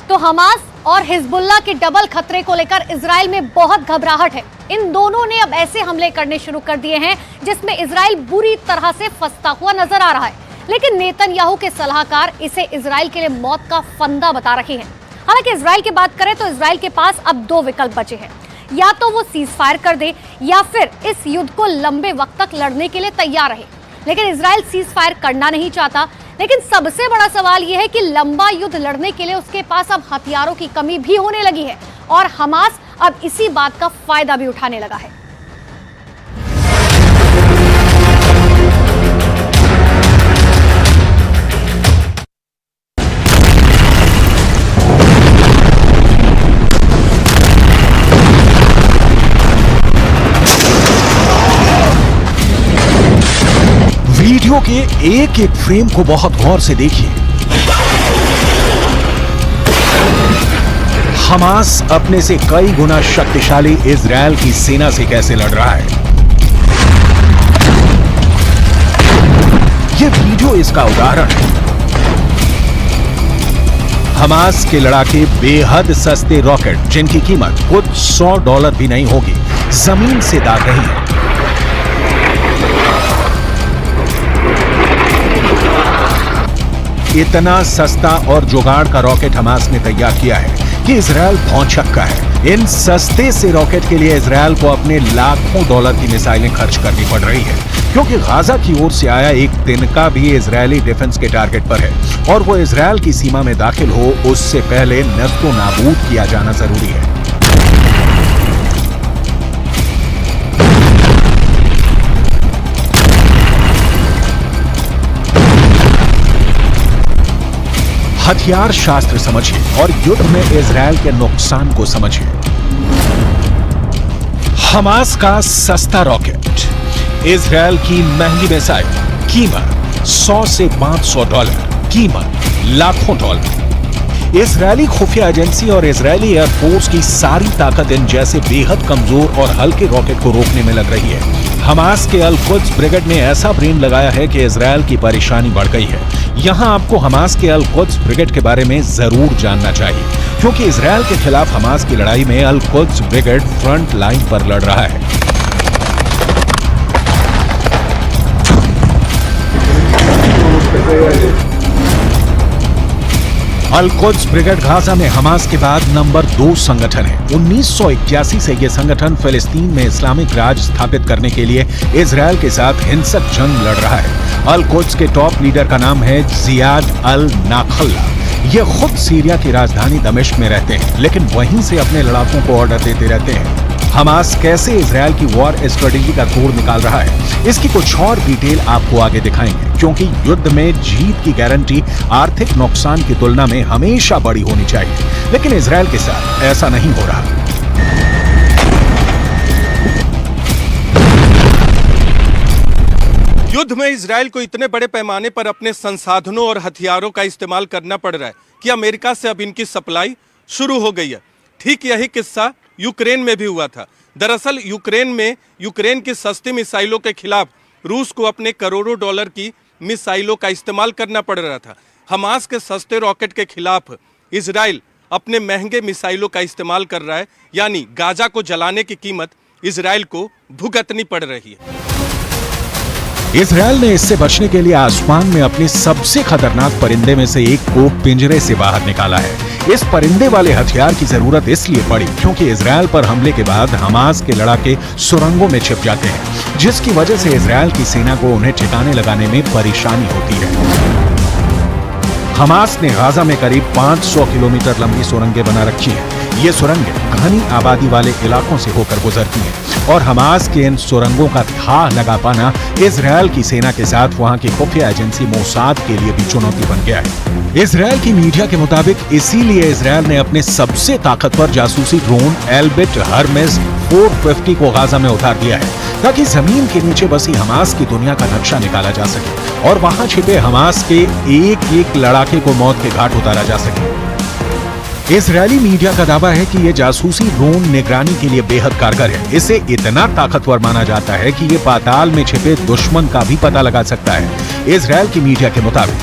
तो हमास और हिजबुल्लाह के डबल खतरे को लेकर इजराइल में बहुत घबराहट है। इन दोनों ने अब ऐसे हमले करने शुरू कर दिए हैं जिसमें इजराइल बुरी तरह से फंसता हुआ नजर आ रहा है। लेकिन नेतन्याहू के सलाहकार इसे इजराइल के लिए मौत का फंदा बता रहे हैं। हालांकि इजराइल की बात करें तो इजराइल के पास अब दो विकल्प बचे हैं, या तो वो सीज फायर कर दे या फिर इस युद्ध को लंबे वक्त तक लड़ने के लिए तैयार रहे। लेकिन इजराइल सीज फायर करना नहीं चाहता। लेकिन सबसे बड़ा सवाल यह है कि लंबा युद्ध लड़ने के लिए उसके पास अब हथियारों की कमी भी होने लगी है और हमास अब इसी बात का फायदा भी उठाने लगा है। वीडियो के एक एक फ्रेम को बहुत गौर से देखिए। हमास अपने से कई गुना शक्तिशाली इजराइल की सेना से कैसे लड़ रहा है, यह वीडियो इसका उदाहरण है। हमास के लड़ाके बेहद सस्ते रॉकेट, जिनकी कीमत खुद $100 भी नहीं होगी, जमीन से दाग रही है। इतना सस्ता और जुगाड़ का रॉकेट हमास ने तैयार किया है कि इजराइल भौंचक्का है। इन सस्ते से रॉकेट के लिए इजराइल को अपने लाखों डॉलर की मिसाइलें खर्च करनी पड़ रही है, क्योंकि गाजा की ओर से आया एक तिनका भी इजरायली डिफेंस के टारगेट पर है और वो इजराइल की सीमा में दाखिल हो उससे पहले नष्टो नाबूद किया जाना जरूरी है। हथियार शास्त्र समझिए और युद्ध में इजराइल के नुकसान को समझिए। हमास का सस्ता रॉकेट, इजराइल की महंगी मिसाइल, कीमत $100 से $500, कीमत लाखों $। इजरायली खुफिया एजेंसी और इजरायली एयरफोर्स की सारी ताकत इन जैसे बेहद कमजोर और हल्के रॉकेट को रोकने में लग रही है। हमास के अल कुद्स ब्रिगेड ने ऐसा ब्रेन लगाया है कि इजराइल की परेशानी बढ़ गई है। यहां आपको हमास के अल कुद्स ब्रिगेड के बारे में जरूर जानना चाहिए, क्योंकि इजराइल के खिलाफ हमास की लड़ाई में अल कुद्स ब्रिगेड फ्रंट लाइन पर लड़ रहा है। अल कुद्स ब्रिगेड गाजा में हमास के बाद नंबर 2 संगठन है। 1981 से यह संगठन फिलिस्तीन में इस्लामिक राज स्थापित करने के लिए इजराइल के साथ हिंसक जंग लड़ रहा है। अल कुद्स के टॉप लीडर का नाम है जियाद अल नाखल्ला। ये खुद सीरिया की राजधानी दमिश्क में रहते हैं, लेकिन वहीं से अपने लड़ाकों को ऑर्डर देते रहते हैं। हमास कैसे इजराइल की वॉर स्ट्रेटेजी का तोड़ निकाल रहा है, इसकी कुछ और डिटेल आपको आगे दिखाएंगे, क्योंकि युद्ध में जीत की गारंटी आर्थिक नुकसान की तुलना में हमेशा बड़ी होनी चाहिए। लेकिन इजराइल के साथ ऐसा नहीं हो रहा। युद्ध में इजराइल को इतने बड़े पैमाने पर अपने संसाधनों और हथियारों का इस्तेमाल करना पड़ रहा है कि अमेरिका से अब इनकी सप्लाई शुरू हो गई है। ठीक यही किस्सा यूक्रेन में भी हुआ था। दरअसल यूक्रेन में यूक्रेन की सस्ती मिसाइलों के खिलाफ रूस को अपने करोड़ों डॉलर की मिसाइलों का इस्तेमाल करना पड़ रहा था। हमास के सस्ते रॉकेट के खिलाफ इजराइल अपने महंगे मिसाइलों का इस्तेमाल कर रहा है, यानी गाजा को जलाने की कीमत इजराइल को भुगतनी पड़ रही है। इजराइल ने इससे बचने के लिए आसमान में अपने सबसे खतरनाक परिंदे में से एक को पिंजरे से बाहर निकाला है। इस परिंदे वाले हथियार की जरूरत इसलिए पड़ी क्योंकि इजराइल पर हमले के बाद हमास के लड़ाके सुरंगों में छिप जाते हैं, जिसकी वजह से इजराइल की सेना को उन्हें ठिकाने लगाने में परेशानी होती है। हमास ने गाजा में करीब 500 किलोमीटर लंबी सुरंगें बना रखी हैं। ये सुरंगें घनी आबादी वाले इलाकों से होकर गुजरती हैं और हमास के इन सुरंगों का था लगा पाना इजराइल की सेना के साथ वहां की खुफिया एजेंसी मोसाद के लिए भी चुनौती बन गया है। इजराइल की मीडिया के मुताबिक इसीलिए इजराइल ने अपने सबसे ताकतवर जासूसी ड्रोन एल्बिट हर्मेस 450 को गाजा में उतार दिया है, ताकि जमीन के नीचे बसी हमास की दुनिया का नक्शा निकाला जा सके और वहां छिपे हमास के एक एक लड़ाके को मौत के घाट उतारा जा सके। इजरायली मीडिया का दावा है कि यह जासूसी ड्रोन निगरानी के लिए बेहद कारगर है। इसे इतना ताकतवर माना जाता है कि यह पाताल में छिपे दुश्मन का भी पता लगा सकता है। इजरायल की मीडिया के मुताबिक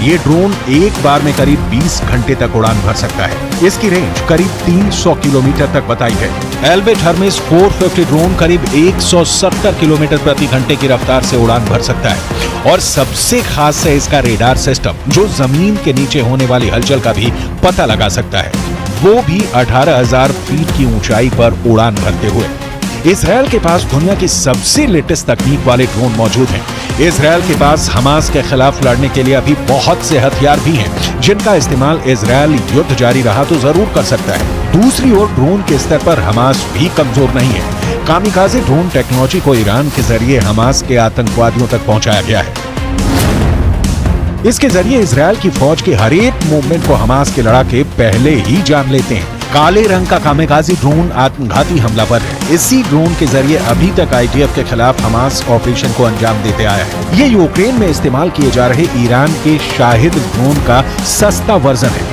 ये ड्रोन एक बार में करीब 20 घंटे तक उड़ान भर सकता है। इसकी रेंज करीब 300 किलोमीटर तक बताई गई। एल्बिट हर्मेस 450 ड्रोन करीब 170 किलोमीटर प्रति घंटे की रफ्तार से उड़ान भर सकता है और सबसे खास है इसका रेडार सिस्टम, जो जमीन के नीचे होने वाली हलचल का भी पता लगा सकता है, वो भी 18,000 फीट की ऊंचाई पर उड़ान भरते हुए। इजरायल के पास दुनिया की सबसे लेटेस्ट तकनीक वाले ड्रोन मौजूद हैं। इजरायल के पास हमास के खिलाफ लड़ने के लिए अभी बहुत से हथियार भी हैं, जिनका इस्तेमाल इजरायल युद्ध जारी रहा तो जरूर कर सकता है। दूसरी ओर ड्रोन के स्तर पर हमास भी कमजोर नहीं है। कामिकाज़े ड्रोन टेक्नोलॉजी को ईरान के जरिए हमास के आतंकवादियों तक पहुंचाया गया है। इसके जरिए इजरायल की फौज के हर एक मूवमेंट को हमास के लड़ाके पहले ही जान लेते हैं। काले रंग का कामिकाज़े ड्रोन आत्मघाती हमलावर है। इसी ड्रोन के जरिए अभी तक आईडीएफ के खिलाफ हमास ऑपरेशन को अंजाम देते आया है। ये यूक्रेन में इस्तेमाल किए जा रहे ईरान के शाहिद ड्रोन का सस्ता वर्जन है।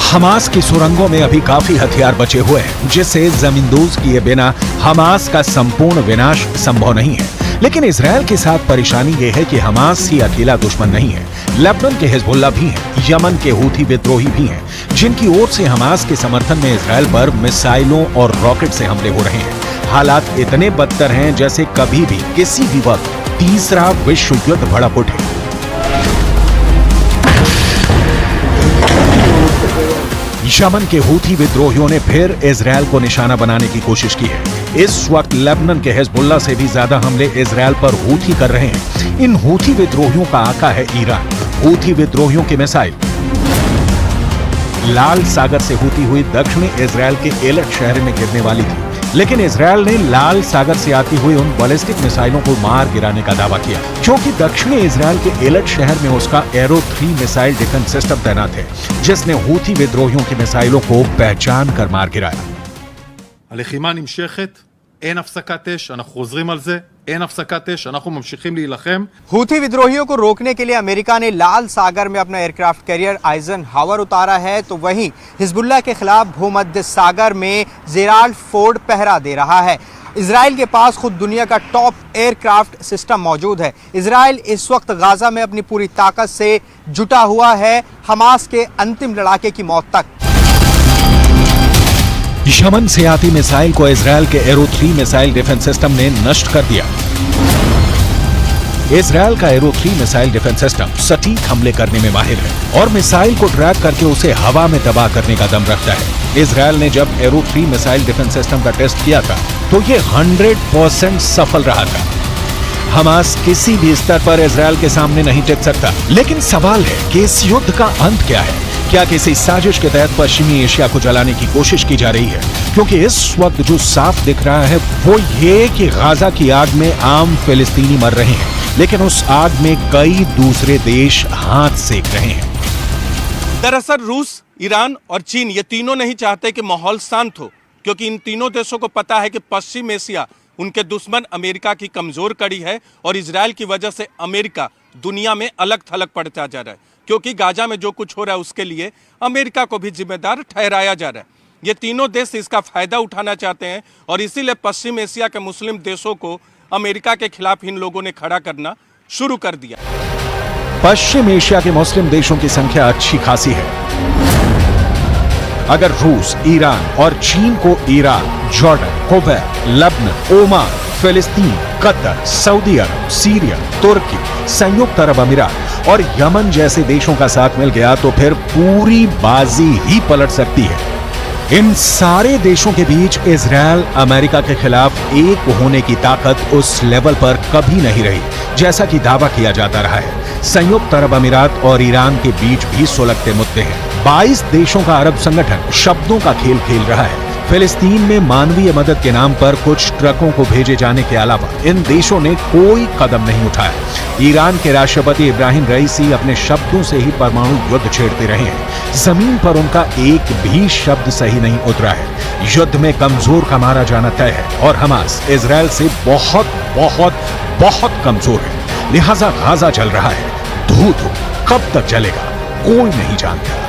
हमास की सुरंगों में अभी काफी हथियार बचे हुए हैं, जिससे जमींदोज किए बिना हमास का संपूर्ण विनाश संभव नहीं है। लेकिन इजरायल के साथ परेशानी यह है कि हमास ही अकेला दुश्मन नहीं है। लेबनान के हिजबुल्लाह भी हैं, यमन के हूथी विद्रोही भी हैं, जिनकी ओर से हमास के समर्थन में इजरायल पर मिसाइलों और रॉकेट से हमले हो रहे हैं। हालात इतने बदतर हैं जैसे कभी भी किसी भी वक्त तीसरा विश्व युद्ध भड़क उठे। यमन के हूथी विद्रोहियों ने फिर इजरायल को निशाना बनाने की कोशिश की है। इस वक्त लेबनान के हिजबुल्लाह से भी ज्यादा हमले इजरायल पर हूथी कर रहे हैं। इन हूथी विद्रोहियों का आका है ईरान। हूथी विद्रोहियों की मिसाइल लाल सागर से होती हुई दक्षिणी इजरायल के एलट शहर में गिरने वाली थी, लेकिन इजरायल ने लाल सागर से आती हुई उन बैलिस्टिक मिसाइलों को मार गिराने का दावा किया, क्योंकि दक्षिणी इजरायल के एलट शहर में उसका एरो 3 मिसाइल डिफेंस सिस्टम तैनात है, जिसने हूथी विद्रोहियों की मिसाइलों को पहचान कर मार गिराया। הלחימה נמשכת, אין הפסקת אש, אנחנו חוזרים על זה, אין הפסקת אש, אנחנו ממשיכים להילחם. हूथी विद्रोहियों को रोकने के लिए अमेरिका ने लाल सागर में अपना एयरक्राफ्ट कैरियर आइजनहावर उतारा है, तो वहीं हिजबुल्लाह के खिलाफ भूमध्य सागर में जेराल्ड फोर्ड पहरा दे रहा है। इजराइल के पास खुद दुनिया का टॉप एयरक्राफ्ट सिस्टम मौजूद है। इजराइल इस वक्त गाजा में अपनी पूरी ताकत से जुटा हुआ है हमास के अंतिम लड़ाके की मौत तक। यमन से आती मिसाइल को इजरायल के एरो 3 मिसाइल डिफेंस सिस्टम ने नष्ट कर दिया। इजरायल का एरो 3 मिसाइल डिफेंस सिस्टम सटीक हमले करने में माहिर है और मिसाइल को ट्रैक करके उसे हवा में तबाह करने का दम रखता है। इजरायल ने जब एरो 3 मिसाइल डिफेंस सिस्टम का टेस्ट किया था तो ये 100% सफल रहा था। हमास किसी भी स्तर पर इजरायल के सामने नहीं टिक सकता। लेकिन सवाल है कि इस युद्ध का अंत क्या है? क्या किसी साजिश के तहत पश्चिमी एशिया को जलाने की कोशिश की जा रही है? क्योंकि इस वक्त जो साफ दिख रहा है वो ये कि गाजा की आग में आम फिलिस्तीनी मर रहे हैं, लेकिन उस आग में कई दूसरे देश हाथ सेक रहे हैं। दरअसल रूस, ईरान और चीन ये तीनों नहीं चाहते कि माहौल शांत हो, क्योंकि इन तीनों देशों को पता है कि पश्चिम एशिया उनके दुश्मन अमेरिका की कमजोर कड़ी है और इजरायल की वजह से अमेरिका दुनिया में अलग थलग पड़ता जा रहा है, क्योंकि गाजा में जो कुछ हो रहा है उसके लिए अमेरिका को भी जिम्मेदार ठहराया जा रहा है। ये तीनों देश इसका फायदा उठाना चाहते हैं और इसीलिए पश्चिम एशिया के मुस्लिम देशों को अमेरिका के खिलाफ इन लोगों ने खड़ा करना शुरू कर दिया। पश्चिम एशिया के मुस्लिम देशों की संख्या अच्छी खासी है। अगर रूस, ईरान और चीन को Iraq, Jordan, Kuwait, Lebanon, Oman, फिलिस्तीन, कतर, सऊदी अरब, सीरिया, तुर्की, संयुक्त अरब अमीरात और यमन जैसे देशों का साथ मिल गया तो फिर पूरी बाजी ही पलट सकती है। इन सारे देशों के बीच इजरायल अमेरिका के खिलाफ एक होने की ताकत उस लेवल पर कभी नहीं रही, जैसा कि दावा किया जाता रहा है। संयुक्त अरब अमीरात और ईरान के बीच भी सुलगते मुद्दे हैं। 22 देशों का अरब संगठन शब्दों का खेल खेल रहा है। फिलिस्तीन में मानवीय मदद के नाम पर कुछ ट्रकों को भेजे जाने के अलावा इन देशों ने कोई कदम नहीं उठाया। ईरान के राष्ट्रपति इब्राहिम रईसी अपने शब्दों से ही परमाणु युद्ध छेड़ते रहे हैं। जमीन पर उनका एक भी शब्द सही नहीं उतरा है। युद्ध में कमजोर का मारा जाना तय है और हमास इजरायल से बहुत बहुत बहुत कमजोर है। लिहाजा गाजा जल रहा है। धू कब तक जलेगा कोई नहीं जानता।